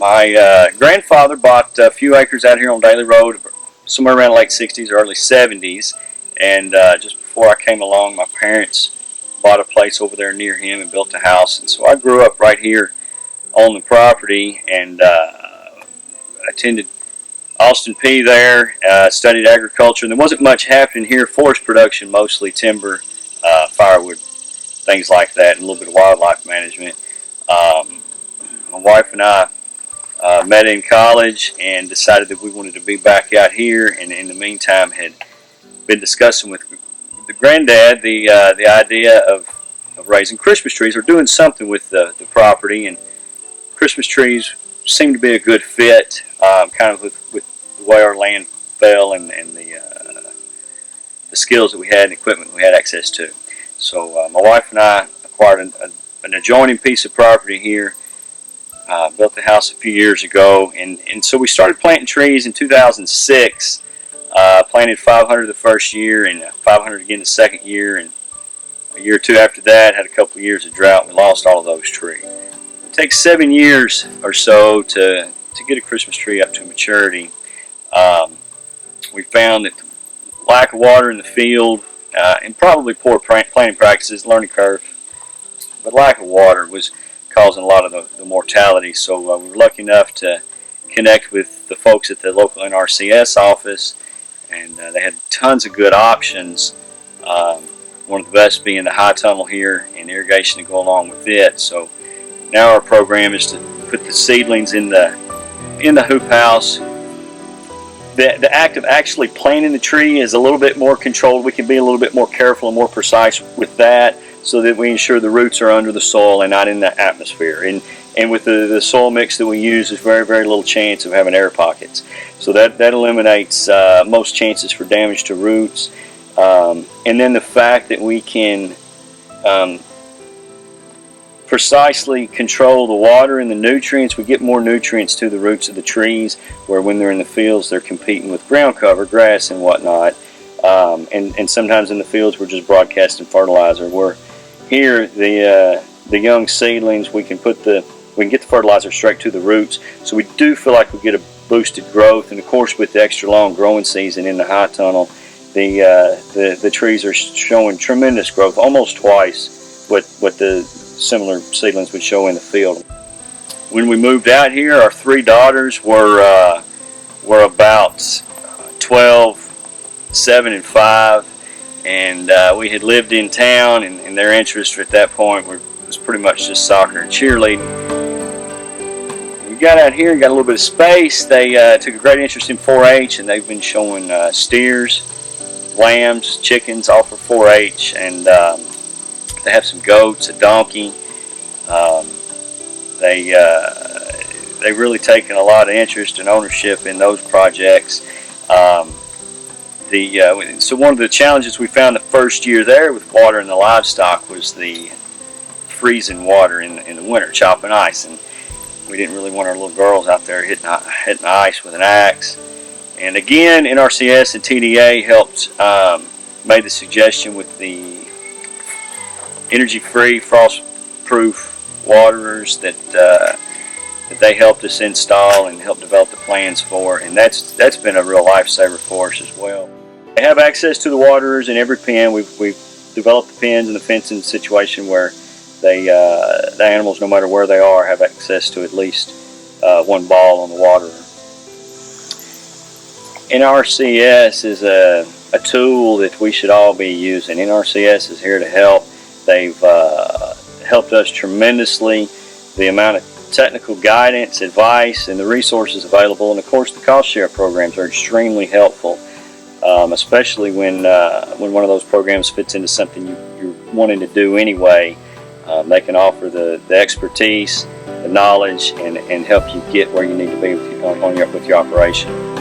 My grandfather bought a few acres out here on Daly Road, somewhere around the late 60s, early 70s, and just before I came along, my parents bought a place over there near him and built a house. And so I grew up right here on the property and attended Austin P there, studied agriculture, and there wasn't much happening here. Forest production, mostly timber, firewood, things like that, and a little bit of wildlife management. My wife and I met in college and decided that we wanted to be back out here, and in the meantime had been discussing with the granddad the idea of raising Christmas trees or doing something with the property, and Christmas trees seemed to be a good fit, kind of with the way our land fell and the skills that we had and equipment we had access to. So my wife and I acquired an adjoining piece of property here, built the house a few years ago, and so we started planting trees in 2006. Planted 500 the first year and 500 again the second year, and a year or two after that had a couple of years of drought and we lost all of those trees. It takes 7 years or so to get a Christmas tree up to maturity. We found that the lack of water in the field and probably poor planting practices, learning curve, but lack of water was causing a lot of the mortality. So we were lucky enough to connect with the folks at the local NRCS office, and they had tons of good options. One of the best being the high tunnel here and irrigation to go along with it. So now our program is to put the seedlings in the hoop house. The act of actually planting the tree is a little bit more controlled. We can be a little bit more careful and more precise with that, so that we ensure the roots are under the soil and not in the atmosphere. And with the soil mix that we use, there's very, very little chance of having air pockets. So that eliminates most chances for damage to roots. And then the fact that we can precisely control the water and the nutrients, we get more nutrients to the roots of the trees, where when they're in the fields, they're competing with ground cover, grass and whatnot. And sometimes in the fields, we're just broadcasting fertilizer. Where here, the young seedlings, we can get the fertilizer straight to the roots. So we do feel like we get a boosted growth. And of course, with the extra long growing season in the high tunnel, the trees are showing tremendous growth, almost twice what the similar seedlings would show in the field. When we moved out here, our three daughters were about 12, 7, and 5, and we had lived in town, and their interest at that point was pretty much just soccer and cheerleading. We got out here and got a little bit of space. They took a great interest in 4-H, and they've been showing steers, lambs, chickens, all for 4-H, and they have some goats, a donkey. They've really taken a lot of interest and ownership in those projects. So one of the challenges we found the first year there with water and the livestock was the freezing water in the winter, chopping ice, and we didn't really want our little girls out there hitting the ice with an axe. And again, NRCS and TDA helped, made the suggestion with the energy-free, frost-proof waterers that they helped us install and help develop the plans for, and that's been a real lifesaver for us as well. They have access to the waterers in every pen. We've developed the pens and the fencing situation where the animals, no matter where they are, have access to at least one ball on the waterer. NRCS is a tool that we should all be using. NRCS is here to help. They've helped us tremendously. The amount of technical guidance, advice, and the resources available, and of course the cost share programs are extremely helpful, especially when one of those programs fits into something you're wanting to do anyway. They can offer the expertise, the knowledge, and help you get where you need to be with your operation.